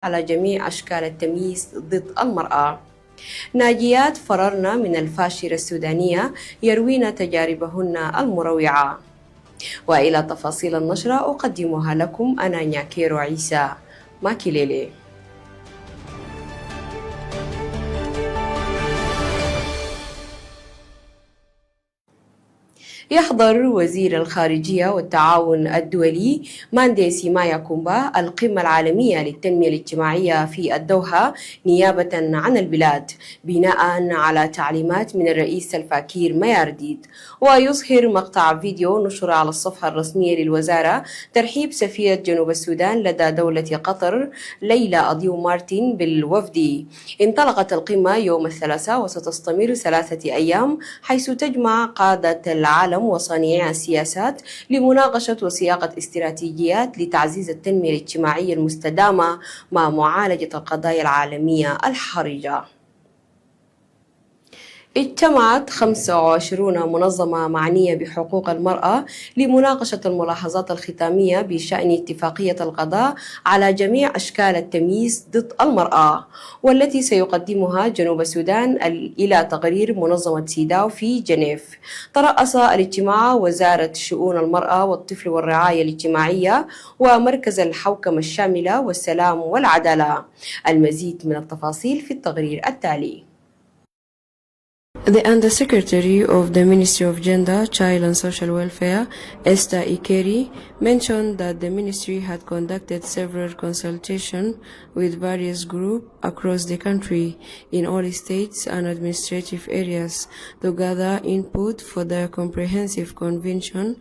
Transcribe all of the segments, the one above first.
على جميع أشكال التمييز ضد المرأة. ناجيات فررن من الفاشرة السودانية يروين تجاربهن المروعة. وإلى تفاصيل النشرة أقدمها لكم أنا نياكيرو عيسى ماكيليلي. يحضر وزير الخارجية والتعاون الدولي مانديسي مايا كومبا القمة العالمية للتنمية الاجتماعية في الدوحة نيابة عن البلاد بناء على تعليمات من الرئيس الفاكير ميارديد. ويظهر مقطع فيديو نشر على الصفحة الرسمية للوزارة ترحيب سفيرة جنوب السودان لدى دولة قطر ليلى أضيو مارتن بالوفد. انطلقت القمة يوم الثلاثاء وستستمر 3 أيام حيث تجمع قادة العالم وصانعي السياسات لمناقشة وصياغة استراتيجيات لتعزيز التنمية الاجتماعية المستدامة مع معالجة القضايا العالمية الحرجة. اجتمعت 25 منظمة معنية بحقوق المرأة لمناقشة الملاحظات الختامية بشأن اتفاقية القضاء على جميع أشكال التمييز ضد المرأة، والتي سيقدمها جنوب السودان إلى تقرير منظمة سيداو في جنيف. ترأس الاجتماع وزارة شؤون المرأة والطفل والرعاية الاجتماعية ومركز الحوكمة الشاملة والسلام والعدالة. المزيد من التفاصيل في التقرير التالي. The Undersecretary of the Ministry of Gender, Child and Social Welfare, Esther Ikeri, mentioned that the ministry had conducted several consultations with various groups across the country in all states and administrative areas to gather input for the comprehensive convention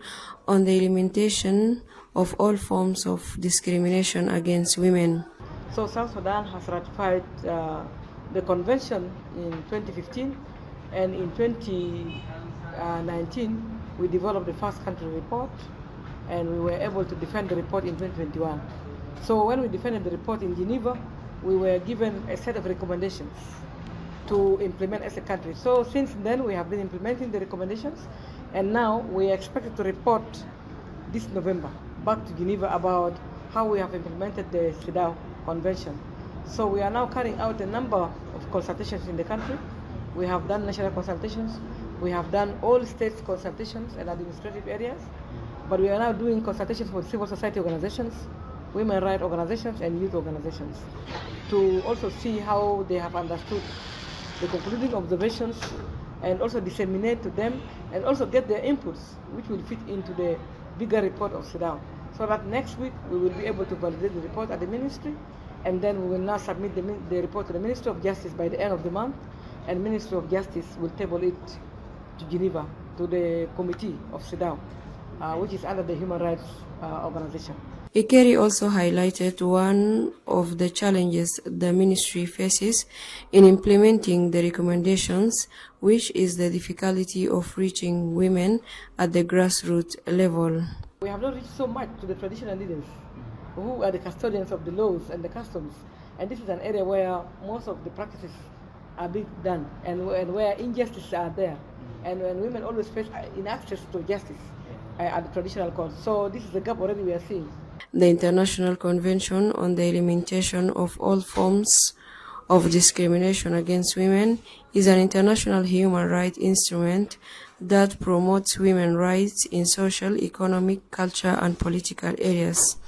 on the elimination of all forms of discrimination against women. So South Sudan has ratified the convention in 2015. And in 2019, we developed the first country report, and we were able to defend the report in 2021. So when we defended the report in Geneva, we were given a set of recommendations to implement as a country. So since then, we have been implementing the recommendations, and now we are expected to report this November back to Geneva about how we have implemented the CEDAW Convention. So we are now carrying out a number of consultations in the country. We have done national consultations, we have done all states consultations and administrative areas, but we are now doing consultations with civil society organizations, women rights organizations and youth organizations to also see how they have understood the concluding observations and also disseminate to them and also get their inputs which will fit into the bigger report of CEDAW, so that next week we will be able to validate the report at the ministry, and then we will now submit the report to the Ministry of Justice by the end of the month, and Ministry of Justice will table it to Geneva, to the committee of CEDAW, which is under the Human Rights Organization. Ikeri also highlighted one of the challenges the ministry faces in implementing the recommendations, which is the difficulty of reaching women at the grassroots level. We have not reached so much to the traditional leaders, who are the custodians of the laws and the customs, and this is an area where most of the practices are being done, and where injustices are there, and when women always face inaccess to justice at the traditional court. So this is a gap already we are seeing. The International Convention on the Elimination of All Forms of Discrimination Against Women is an international human rights instrument that promotes women's rights in social, economic, cultural and political areas.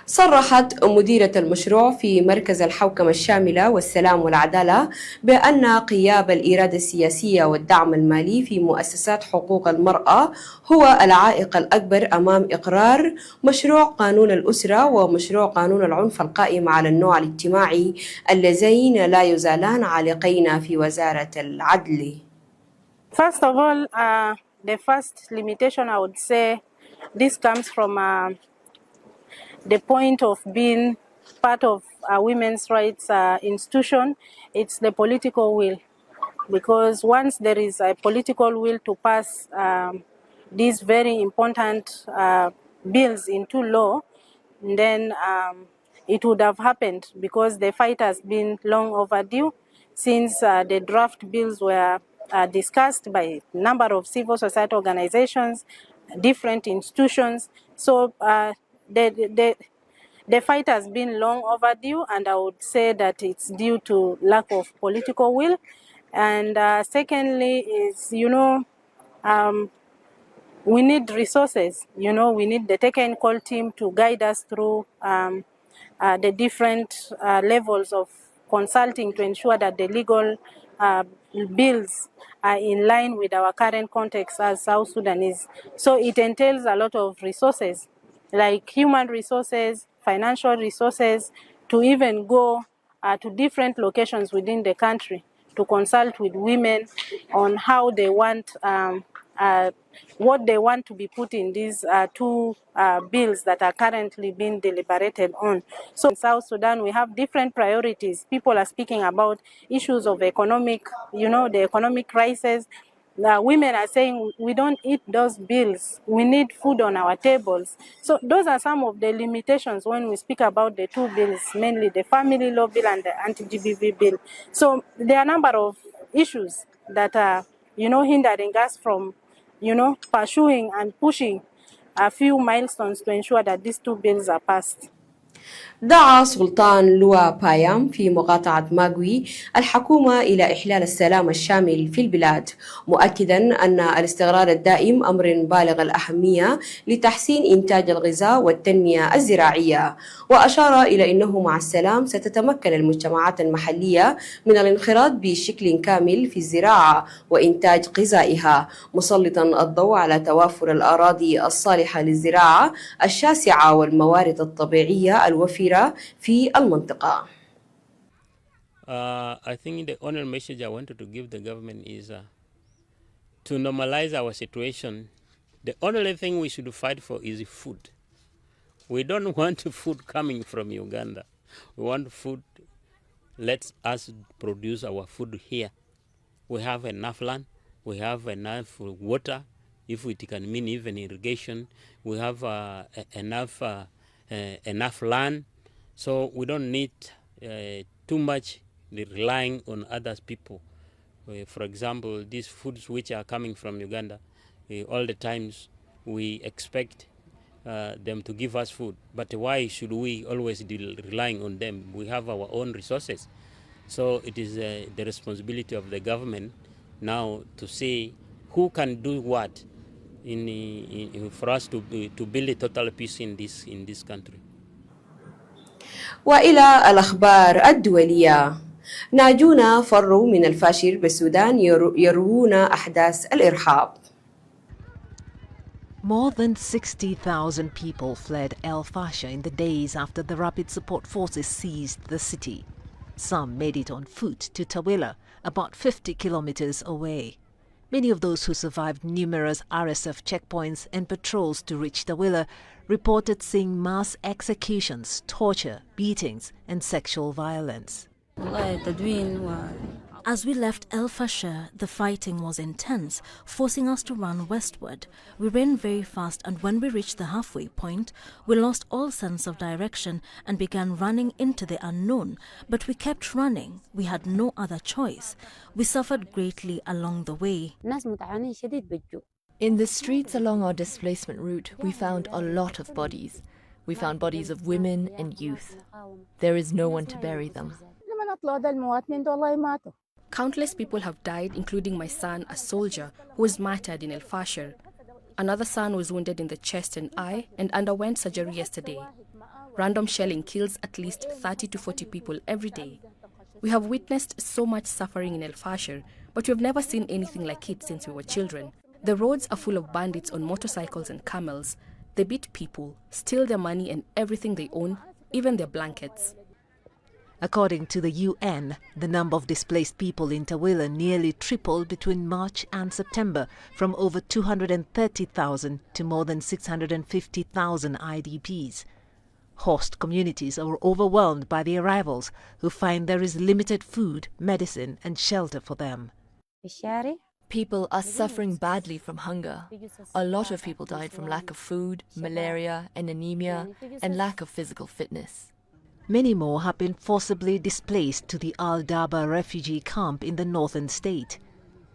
صرحت مديرة المشروع في مركز الحوكمة الشاملة والسلام والعدالة بأن غياب الإرادة السياسية والدعم المالي في مؤسسات حقوق المرأة هو العائق الأكبر أمام إقرار مشروع قانون الأسرة ومشروع قانون العنف القائم على النوع الاجتماعي اللذين لا يزالان عالقين في وزارة العدل. First of all, the first limitation I would say this comes from the point of being part of a women's rights institution. It's the political will, because once there is a political will to pass these very important bills into law, then it would have happened, because the fight has been long overdue since the draft bills were discussed by a number of civil society organizations, different institutions. So The fight has been long overdue, and I would say that it's due to lack of political will. And secondly is, we need resources. We need the technical team to guide us through the different levels of consulting to ensure that the legal bills are in line with our current context as South Sudanese. So it entails a lot of resources, like human resources, financial resources, to even go to different locations within the country to consult with women on how they want what they want to be put in these two bills that are currently being deliberated on. So in South Sudan, we have different priorities. People are speaking about issues of economic, the economic crisis. Women are saying we don't eat those bills. We need food on our tables. So those are some of the limitations when we speak about the two bills, mainly the family law bill and the anti-GBV bill. So there are a number of issues that are, hindering us from, pursuing and pushing a few milestones to ensure that these two bills are passed. دعا سلطان لوا بايام في مقاطعة ماغوي الحكومة إلى إحلال السلام الشامل في البلاد، مؤكدا أن الاستقرار الدائم أمر بالغ الأهمية لتحسين إنتاج الغذاء والتنمية الزراعية. وأشار إلى أنه مع السلام ستتمكن المجتمعات المحلية من الانخراط بشكل كامل في الزراعة وإنتاج غذائها، مسلطا الضوء على توافر الأراضي الصالحة للزراعة الشاسعة والموارد الطبيعية الوفيرة في المنطقة. I think the only message I wanted to give the government is to normalize our situation. The only thing we should fight for is food. We don't want food coming from Uganda. We want food. Let us produce our food here. We have enough land. We have enough water, if it can mean even irrigation. We have enough land. So we don't need too much relying on other people. For example, these foods which are coming from Uganda, all the times we expect them to give us food. But why should we always be relying on them? We have our own resources. So it is the responsibility of the government now to see who can do what for us to build a total peace in this country. وإلى الأخبار الدولية، ناجون فروا من الفاشر بالسودان يروون أحداث الإرهاب. More than 60,000 people fled El Fasher in the days after the Rapid Support Forces seized the city. Some made it on foot to Tawila, about 50 kilometers away. Many of those who survived numerous RSF checkpoints and patrols to reach Tawila reported seeing mass executions, torture, beatings, and sexual violence. As we left El Fasher, the fighting was intense, forcing us to run westward. We ran very fast, and when we reached the halfway point, we lost all sense of direction and began running into the unknown. But we kept running. We had no other choice. We suffered greatly along the way. In the streets along our displacement route, we found a lot of bodies. We found bodies of women and youth. There is no one to bury them. Countless people have died, including my son, a soldier, who was martyred in El Fasher. Another son was wounded in the chest and eye and underwent surgery yesterday. Random shelling kills at least 30 to 40 people every day. We have witnessed so much suffering in El Fasher, but we have never seen anything like it since we were children. The roads are full of bandits on motorcycles and camels. They beat people, steal their money and everything they own, even their blankets. According to the UN, the number of displaced people in Tawila nearly tripled between March and September, from over 230,000 to more than 650,000 IDPs. Host communities are overwhelmed by the arrivals, who find there is limited food, medicine, and shelter for them. People are suffering badly from hunger. A lot of people died from lack of food, malaria, and anemia, and lack of physical fitness. Many more have been forcibly displaced to the Al-Daba refugee camp in the northern state.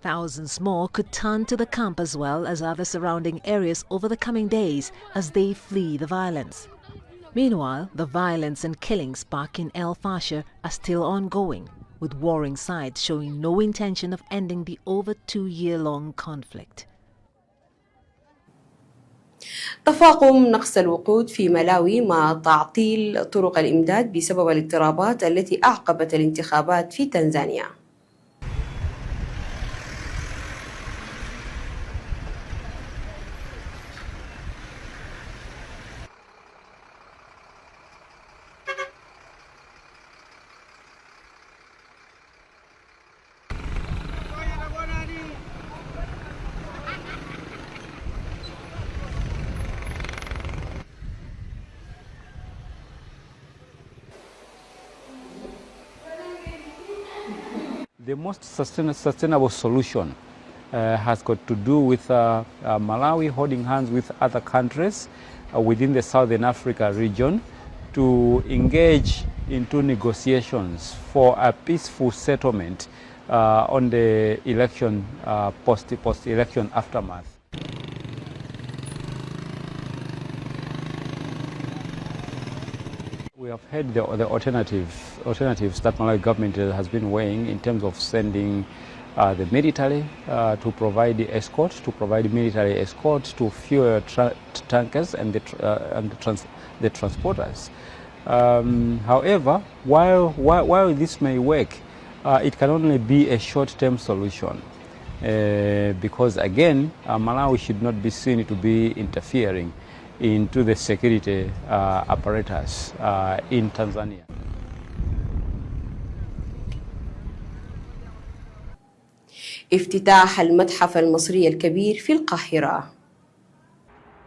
Thousands more could turn to the camp as well as other surrounding areas over the coming days as they flee the violence. Meanwhile, the violence and killings back in El Fasher are still ongoing, with warring sides showing no intention of ending the over 2-year-long conflict. تفاقم نقص الوقود في ملاوي مع تعطيل طرق الإمداد بسبب الاضطرابات التي أعقبت الانتخابات في تنزانيا. The most sustainable solution has got to do with Malawi holding hands with other countries within the Southern Africa region to engage into negotiations for a peaceful settlement on the election, post-election aftermath. We have heard the alternatives that Malawi government has been weighing in terms of sending the military to provide the escort, to provide military escort to fuel tankers and the transporters. However, while this may work, it can only be a short-term solution because again, Malawi should not be seen to be interfering into the security apparatus in Tanzania. افتتاح المتحف المصري الكبير في القاهرة.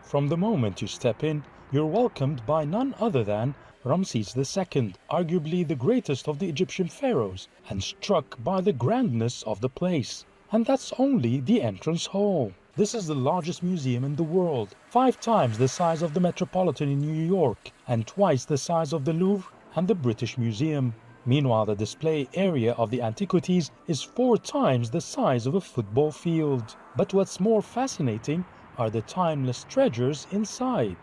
From the moment you step in, you're welcomed by none other than Ramses II, arguably the greatest of the Egyptian pharaohs, and struck by the grandness of the place. And that's only the entrance hall. This is the largest museum in the world, 5 times the size of the Metropolitan in New York, and twice the size of the Louvre and the British Museum. Meanwhile, the display area of the antiquities is 4 times the size of a football field. But what's more fascinating are the timeless treasures inside.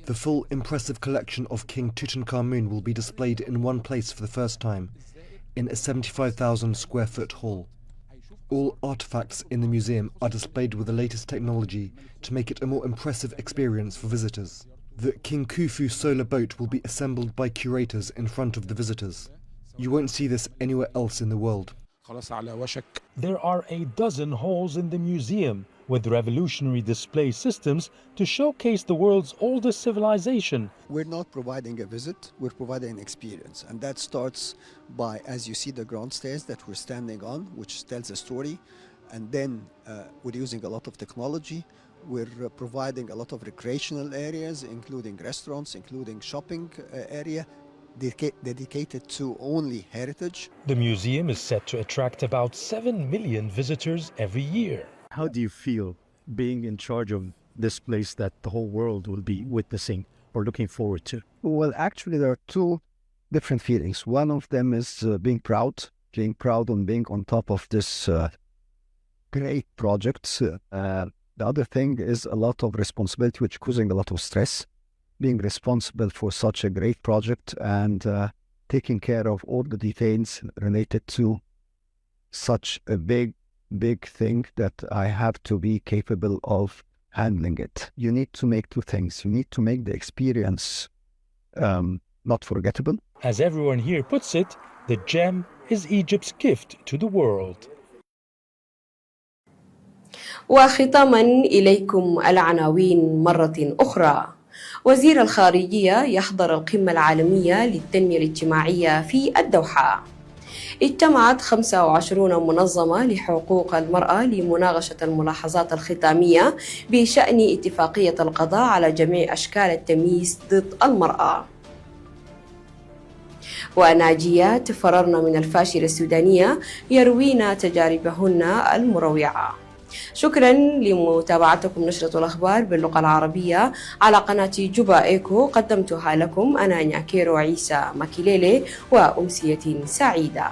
The full impressive collection of King Tutankhamun will be displayed in one place for the first time, in a 75,000 square foot hall. All artifacts in the museum are displayed with the latest technology to make it a more impressive experience for visitors. The King Khufu solar boat will be assembled by curators in front of the visitors. You won't see this anywhere else in the world. There are a dozen halls in the museum with revolutionary display systems to showcase the world's oldest civilization. We're not providing a visit, we're providing an experience. And that starts by, as you see, the grand stairs that we're standing on, which tells a story. And then we're using a lot of technology. We're providing a lot of recreational areas, including restaurants, including shopping area, dedicated to only heritage. The museum is set to attract about 7 million visitors every year. How do you feel being in charge of this place that the whole world will be witnessing or looking forward to? Well, actually, there are 2 different feelings. One of them is being proud on being on top of this great project. The other thing is a lot of responsibility, which is causing a lot of stress. Being responsible for such a great project and taking care of all the details related to such a big thing that I have to be capable of handling it. You need to make 2 things. You need to make the experience not forgettable. As everyone here puts it, the gem is Egypt's gift to the world. وختاما إليكم العناوين مرة أخرى. وزير الخارجية يحضر القمة العالمية للتنمية الاجتماعية في الدوحة. اجتمعت 25 منظمة لحقوق المرأة لمناقشة الملاحظات الختامية بشأن اتفاقية القضاء على جميع أشكال التمييز ضد المرأة. وناجيات فررن من الفاشلة السودانية يروين تجاربهن المروعة. شكرا لمتابعتكم نشرة الأخبار باللغة العربية على قناة جوبا إيكو. قدمتها لكم أنا نياكيرو عيسى ماكيليلي، وأمسية سعيدة.